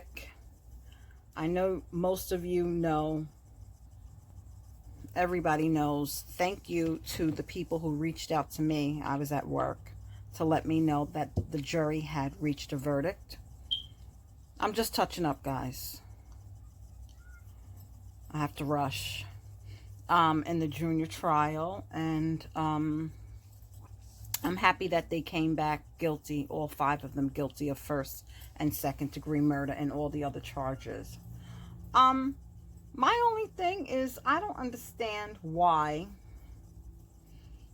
quick. I know most of you know, everybody knows. Thank you to the people who reached out to me. I was at work to let me know that the jury had reached a verdict. I'm just touching up, guys. I have to rush. In the junior trial, and I'm happy that they came back guilty, all 5 of them guilty of first and second degree murder and all the other charges. My only thing is I don't understand why,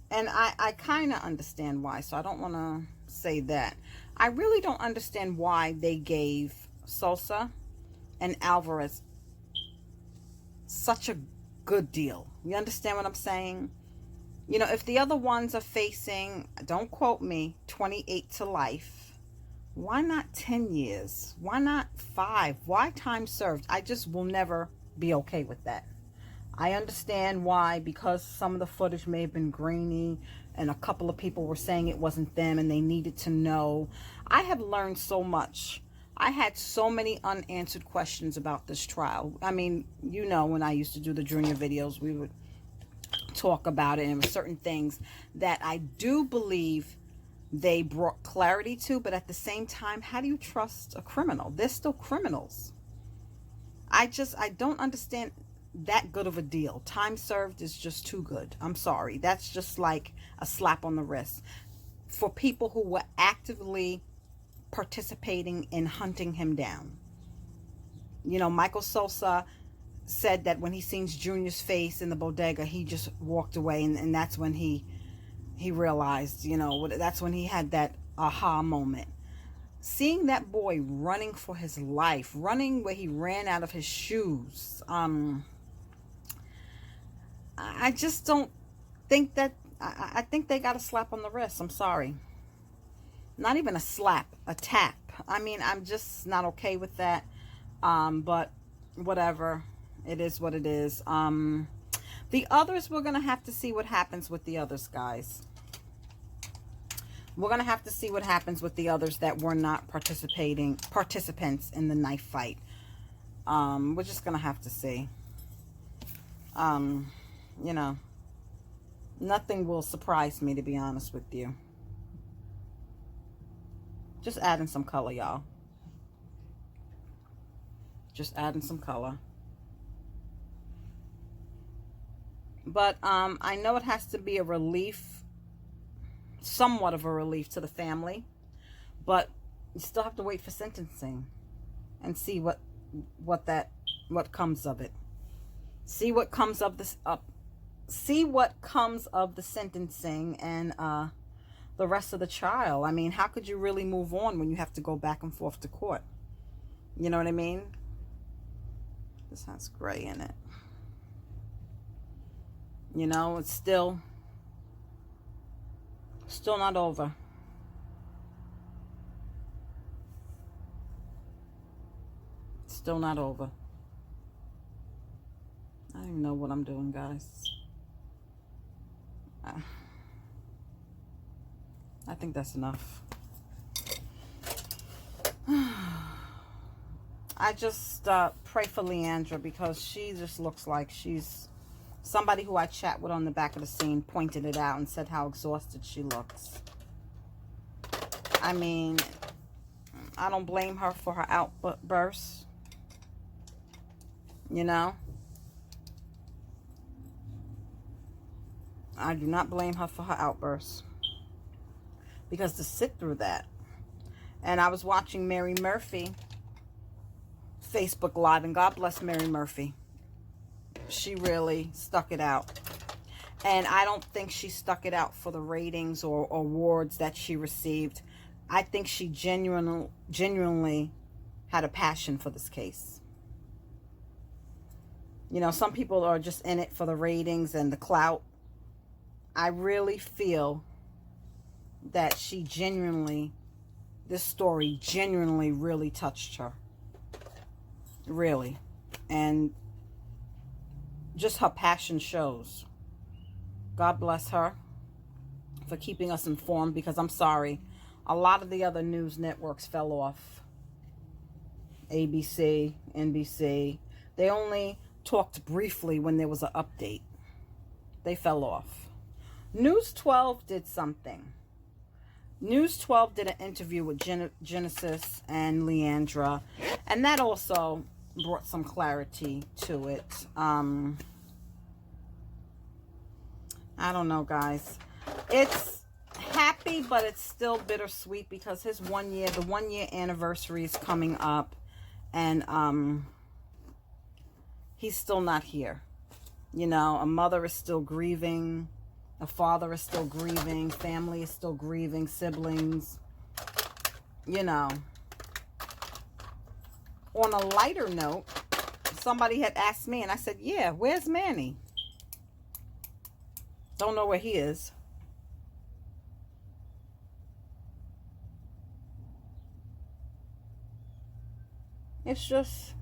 and I kind of understand why, so I don't want to say that. I really don't understand why they gave Sosa and Alvarez such a good deal. You understand what I'm saying? You know, if the other ones are facing, don't quote me, 28 to life, why not 10 years? Why not 5? Why time served? I just will never be okay with that. I understand why, because some of the footage may have been grainy and a couple of people were saying it wasn't them and they needed to know. I have learned so much. I had so many unanswered questions about this trial. I mean, you know, when I used to do the junior videos, we would talk about it, and certain things that I do believe they brought clarity to, but at the same time, how do you trust a criminal? They're still criminals. I don't understand that good of a deal. Time served is just too good. I'm sorry. That's just like a slap on the wrist for people who were actively participating in hunting him down. You know, Michael Sosa said that when he sees Junior's face in the bodega, he just walked away, and that's when he realized, you know, that's when he had that aha moment. Seeing that boy running for his life, running where he ran out of his shoes, I just don't think that, I think they got a slap on the wrist. I'm sorry. Not even a slap, a tap. I mean, I'm just not okay with that. But whatever. It is what it is. The others, we're going to have to see what happens with the others, guys. We're going to have to see what happens with the others that were not participants in the knife fight. We're just going to have to see. You know, nothing will surprise me, to be honest with you. Just adding some color, y'all. Just adding some color. But I know it has to be a relief, somewhat of a relief to the family. But you still have to wait for sentencing and see what comes of it. See what comes of this up. See what comes of the sentencing and the rest of the trial. I mean, how could you really move on when you have to go back and forth to court? You know what I mean? This has gray in it. You know, it's still not over. Still not over. I don't even know what I'm doing, guys. I think that's enough. I just pray for Leandra, because she just looks like she's somebody who I chat with on the back of the scene pointed it out and said how exhausted she looks. I mean, I don't blame her for her outbursts. You know? I do not blame her for her outbursts. Because to sit through that. And I was watching Mary Murphy Facebook Live, and God bless Mary Murphy. She really stuck it out. And I don't think she stuck it out for the ratings or awards that she received. I think she genuinely had a passion for this case. You know, some people are just in it for the ratings and the clout. I really feel that she this story genuinely really touched her. Really. And just her passion shows. God bless her for keeping us informed, because I'm sorry, a lot of the other news networks fell off. ABC, NBC. They only talked briefly when there was an update. They fell off. News 12 did something. News 12 did an interview with Genesis and Leandra, and that also brought some clarity to it. I don't know, guys. It's happy, but it's still bittersweet because the 1 year anniversary is coming up, and he's still not here. You know, a mother is still grieving, a father is still grieving, family is still grieving, siblings, you know. On a lighter note, somebody had asked me, and I said, yeah, where's Manny? Don't know where he is. It's just...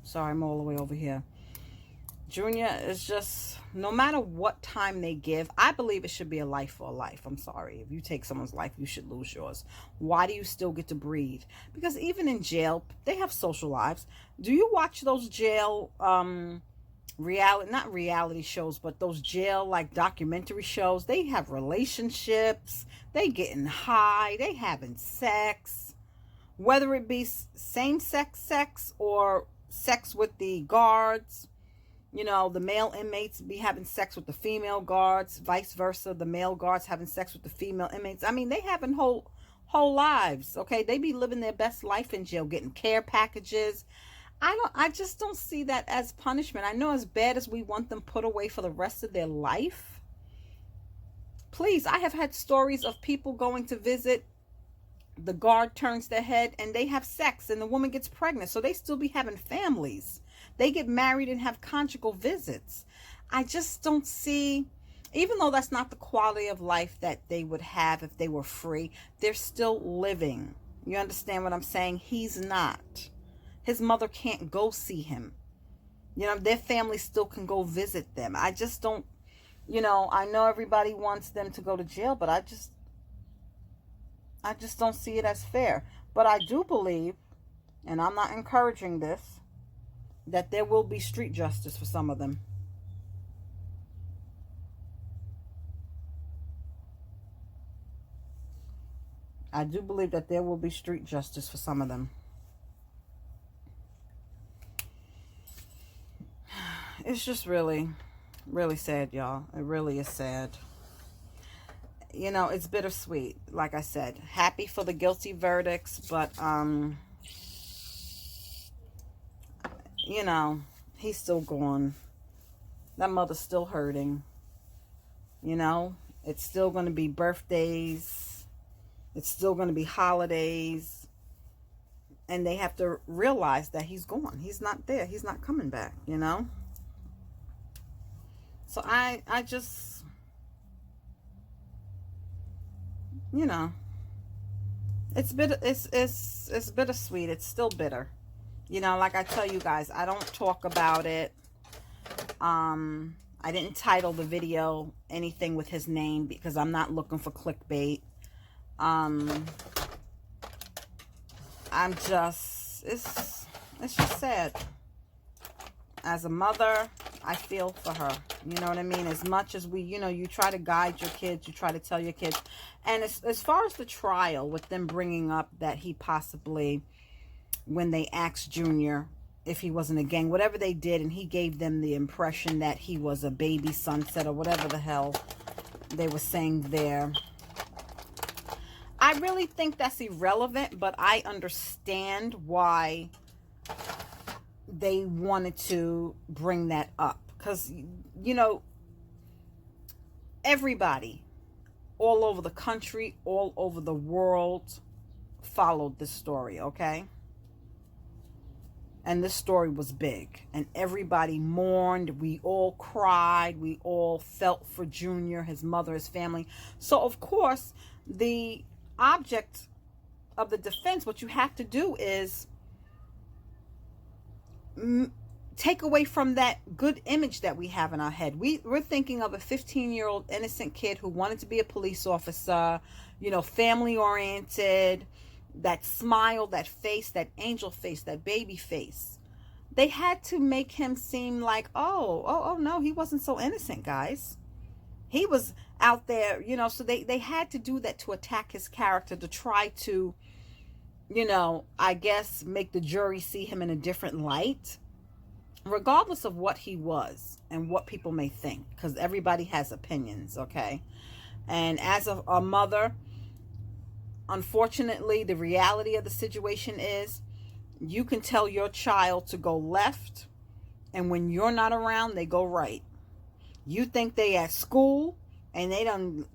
Sorry, I'm all the way over here. Junior is just, no matter what time they give, I believe it should be a life for a life. I'm sorry. If you take someone's life, you should lose yours. Why do you still get to breathe? Because even in jail, they have social lives. Do you watch those jail, not reality shows, but those jail, like, documentary shows? They have relationships. They getting high. They having sex. Whether it be same-sex sex or sex with the guards. You know, the male inmates be having sex with the female guards, vice versa. The male guards having sex with the female inmates. I mean, they having whole lives, okay? They be living their best life in jail, getting care packages. I just don't see that as punishment. I know as bad as we want them put away for the rest of their life. Please, I have had stories of people going to visit. The guard turns their head and they have sex and the woman gets pregnant. So they still be having families. They get married and have conjugal visits. I just don't see, even though that's not the quality of life that they would have if they were free, they're still living. You understand what I'm saying? He's not. His mother can't go see him. You know, their family still can go visit them. I just don't, you know, I know everybody wants them to go to jail, but I just don't see it as fair. But I do believe, and I'm not encouraging this, that there will be street justice for some of them. I do believe that there will be street justice for some of them. It's just really, really sad, y'all. It really is sad. You know, it's bittersweet. Like I said, happy for the guilty verdicts, but you know, he's still gone. That mother's still hurting. You know, it's still going to be birthdays. It's still going to be holidays. And they have to realize that he's gone. He's not there. He's not coming back, you know. So I just, you know, it's bittersweet. It's still bitter. You know, like I tell you guys, I don't talk about it. I didn't title the video anything with his name because I'm not looking for clickbait. I'm just, it's just sad. As a mother, I feel for her. You know what I mean? As much as we, you know, you try to guide your kids, you try to tell your kids. And as far as the trial, with them bringing up that he possibly, when they asked Junior if he wasn't a gang, whatever they did, and he gave them the impression that he was a baby Sunset or whatever the hell they were saying there. I really think that's irrelevant, but I understand why they wanted to bring that up. Because, you know, everybody all over the country, all over the world followed this story, okay? And this story was big. And everybody mourned. We all cried. We all felt for Junior, his mother, his family. So, of course, the object of the defense, what you have to do is take away from that good image that we have in our head. We're thinking of a 15-year-old innocent kid who wanted to be a police officer, you know, family oriented, that smile, that face, that angel face, that baby face. They had to make him seem like, oh no, he wasn't so innocent, guys. He was out there, so they had to do that to attack his character, to try to, I guess make the jury see him in a different light, regardless of what he was and what people may think, because everybody has opinions, okay? And as a mother, unfortunately, the reality of the situation is you can tell your child to go left, and when you're not around, they go right. You think they at school, and they done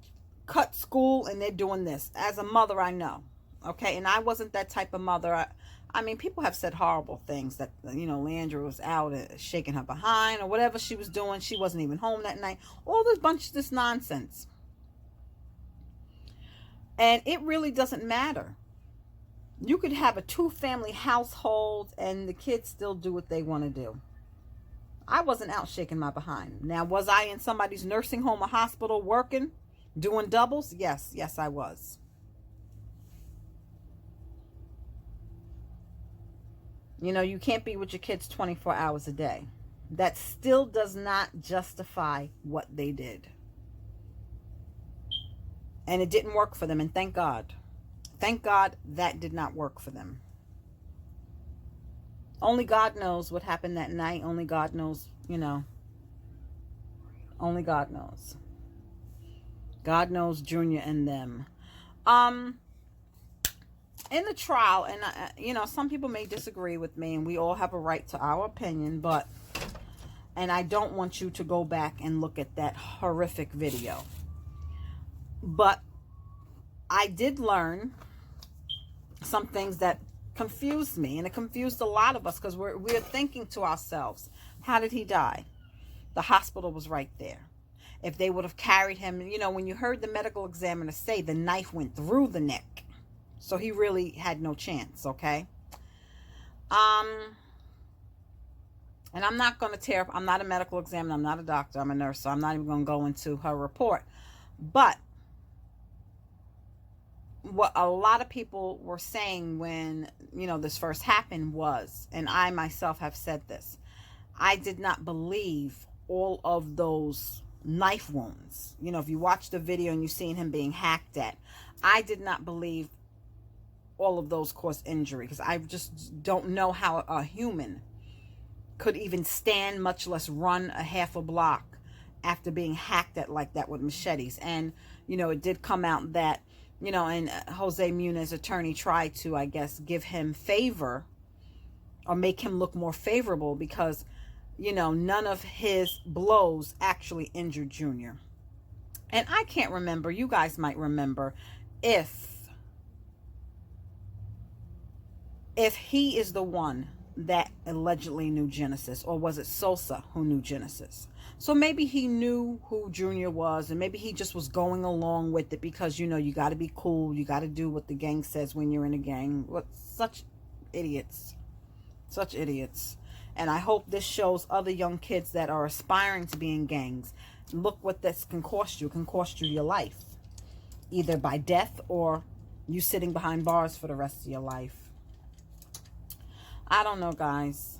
cut school, and they're doing this. As a mother, I know, okay? And I wasn't that type of mother. I mean, people have said horrible things that, Leandra was out shaking her behind or whatever she was doing. She wasn't even home that night. All this bunch of this nonsense. And it really doesn't matter. You could have a 2-family household and the kids still do what they want to do. I wasn't out shaking my behind. Now, was I in somebody's nursing home or hospital working, doing doubles? Yes, I was. You can't be with your kids 24 hours a day. That still does not justify what they did. And it didn't work for them, and thank God. Thank God that did not work for them. Only God knows what happened that night. Only God knows, Only God knows. God knows Junior and them. In the trial, and some people may disagree with me, and we all have a right to our opinion, and I don't want you to go back and look at that horrific video. But I did learn some things that confused me, and it confused a lot of us, because we're thinking to ourselves, how did he die? The hospital was right there. If they would have carried him, when you heard the medical examiner say the knife went through the neck, so he really had no chance, okay? And I'm not going to tear up. I'm not a medical examiner. I'm not a doctor. I'm a nurse, so I'm not even going to go into her report. But what a lot of people were saying when, this first happened was, and I myself have said this, I did not believe all of those knife wounds. If you watch the video and you've seen him being hacked at, I did not believe all of those caused injury, because I just don't know how a human could even stand, much less run a half a block after being hacked at like that with machetes. And, it did come out that, and Jose Muniz, attorney, tried to, I guess, give him favor or make him look more favorable, because, none of his blows actually injured Junior. And I can't remember, you guys might remember, if he is the one that allegedly knew Genesis, or was it Sosa who knew Genesis? So maybe he knew who Junior was, and maybe he just was going along with it because, you got to be cool. You got to do what the gang says when you're in a gang. What, such idiots. Such idiots. And I hope this shows other young kids that are aspiring to be in gangs. Look what this can cost you. It can cost you your life. Either by death or you sitting behind bars for the rest of your life. I don't know, guys.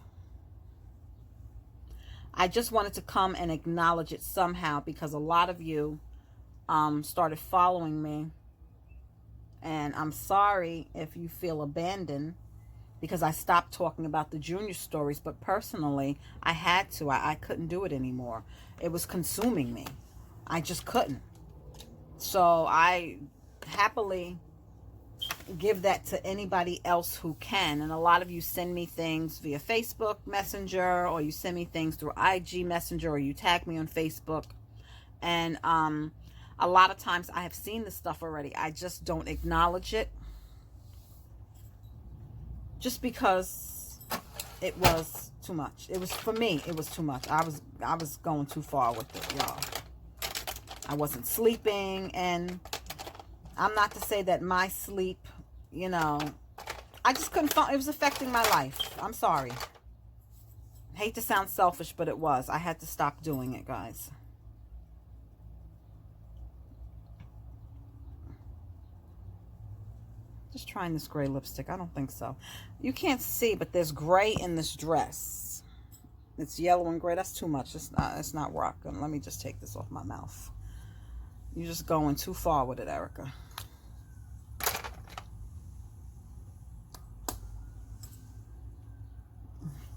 I just wanted to come and acknowledge it somehow, because a lot of you started following me. And I'm sorry if you feel abandoned, because I stopped talking about the Junior stories. But personally, I had to. I couldn't do it anymore. It was consuming me. I just couldn't. So I happily give that to anybody else who can. And a lot of you send me things via Facebook Messenger, or you send me things through IG Messenger, or you tag me on Facebook. And a lot of times I have seen this stuff already. I just don't acknowledge it, just because it was too much. It was, for me, it was too much. I was going too far with it, y'all. I wasn't sleeping, and I'm not to say that my sleep, I just couldn't, it was affecting my life. I'm sorry. Hate to sound selfish, but it was. I had to stop doing it, guys. Just just trying this gray lipstick. I don't think so. You can't see, but there's gray in this dress. It's yellow and gray. That's too much. It's not rocking. Let me just take this off my mouth. You're just going too far with it, Erica.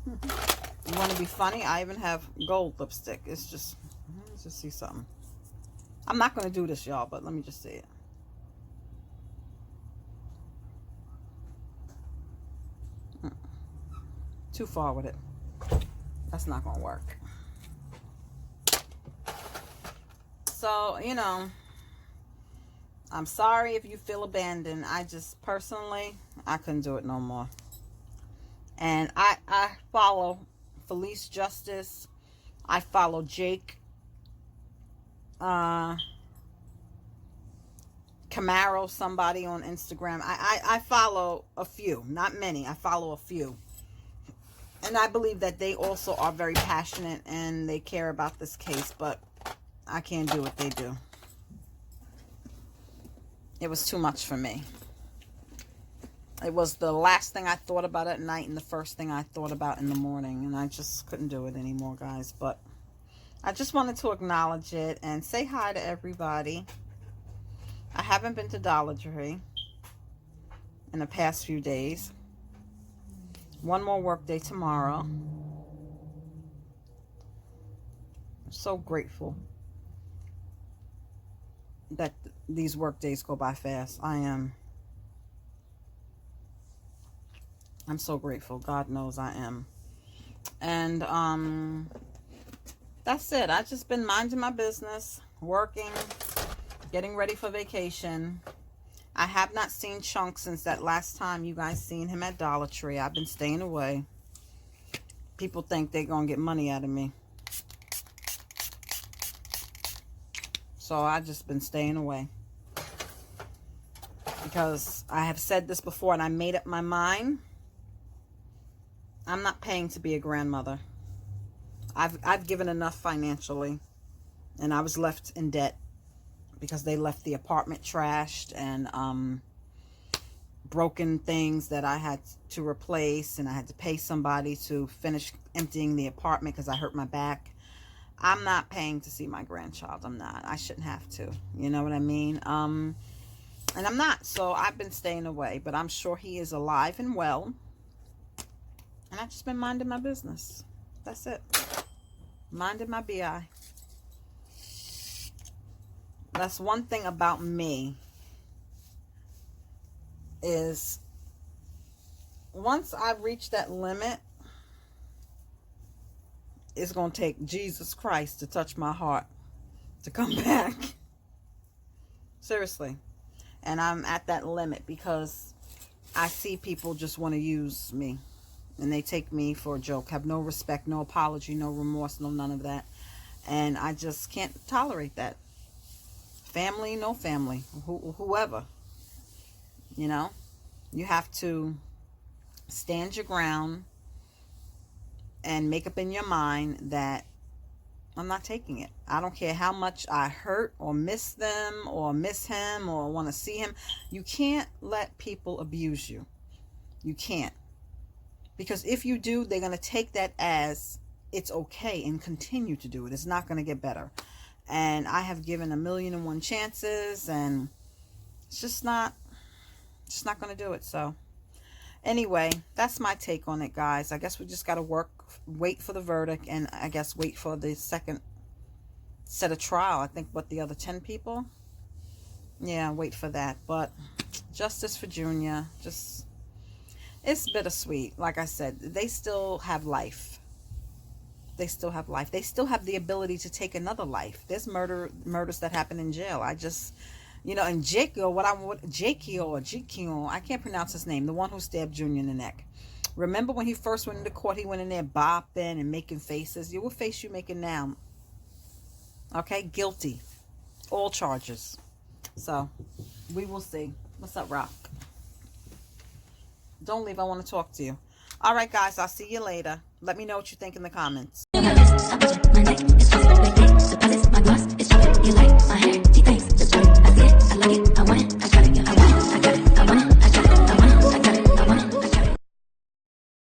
You want to be funny? I even have gold lipstick. It's just, let's just see something. I'm not going to do this, y'all, but let me just see it. Too far with it. That's not going to work. So, you know, I'm sorry if you feel abandoned. I just, personally, I couldn't do it no more. And I follow Felice Justice. I follow Jake Camaro, somebody on Instagram. I follow a few, not many. I follow a few. And I believe that they also are very passionate and they care about this case, but I can't do what they do. It was too much for me. It was the last thing I thought about at night and the first thing I thought about in the morning. And I just couldn't do it anymore, guys. But I just wanted to acknowledge it and say hi to everybody. I haven't been to Dollar Tree in the past few days. One more work day tomorrow. I'm so grateful that these work days go by fast. I'm so grateful. God knows I am. And that's it. I've just been minding my business, working, getting ready for vacation. I have not seen Chunk since that last time you guys seen him at Dollar Tree. I've been staying away. People think they're going to get money out of me. So I've just been staying away. Because I have said this before and I made up my mind. I'm not paying to be a grandmother. I've given enough financially. And I was left in debt. Because they left the apartment trashed and broken things that I had to replace. And I had to pay somebody to finish emptying the apartment because I hurt my back. I'm not paying to see my grandchild. I'm not. I shouldn't have to. You know what I mean? And I'm not. So I've been staying away. But I'm sure he is alive and well. And I've just been minding my business. That's it. Minding my BI. That's one thing about me. Is once I reach that limit, it's going to take Jesus Christ to touch my heart to come back. Seriously. And I'm at that limit because I see people just want to use me. And they take me for a joke. Have no respect, no apology, no remorse, no none of that. And I just can't tolerate that. Family, no family. Whoever. You know? You have to stand your ground and make up in your mind that I'm not taking it. I don't care how much I hurt or miss them or miss him or want to see him. You can't let people abuse you. You can't. Because if you do, they're going to take that as it's okay and continue to do it. It's not going to get better. And I have given 1,000,001 chances and it's just not going to do it. So anyway, that's my take on it, guys. I guess we just got to wait for the verdict and I guess wait for the second set of trial. I think what the other 10 people? Yeah, wait for that. But justice for Junior, it's bittersweet. Like I said, they still have life. They still have life. They still have the ability to take another life. There's murders that happen in jail. I just, and Jekyll, I can't pronounce his name, the one who stabbed Junior in the neck. Remember when he first went into court, he went in there bopping and making faces. What face you making now? Okay, guilty. All charges. So, we will see. What's up, Rock? Don't leave. I want to talk to you. All right, guys. I'll see you later. Let me know what you think in the comments.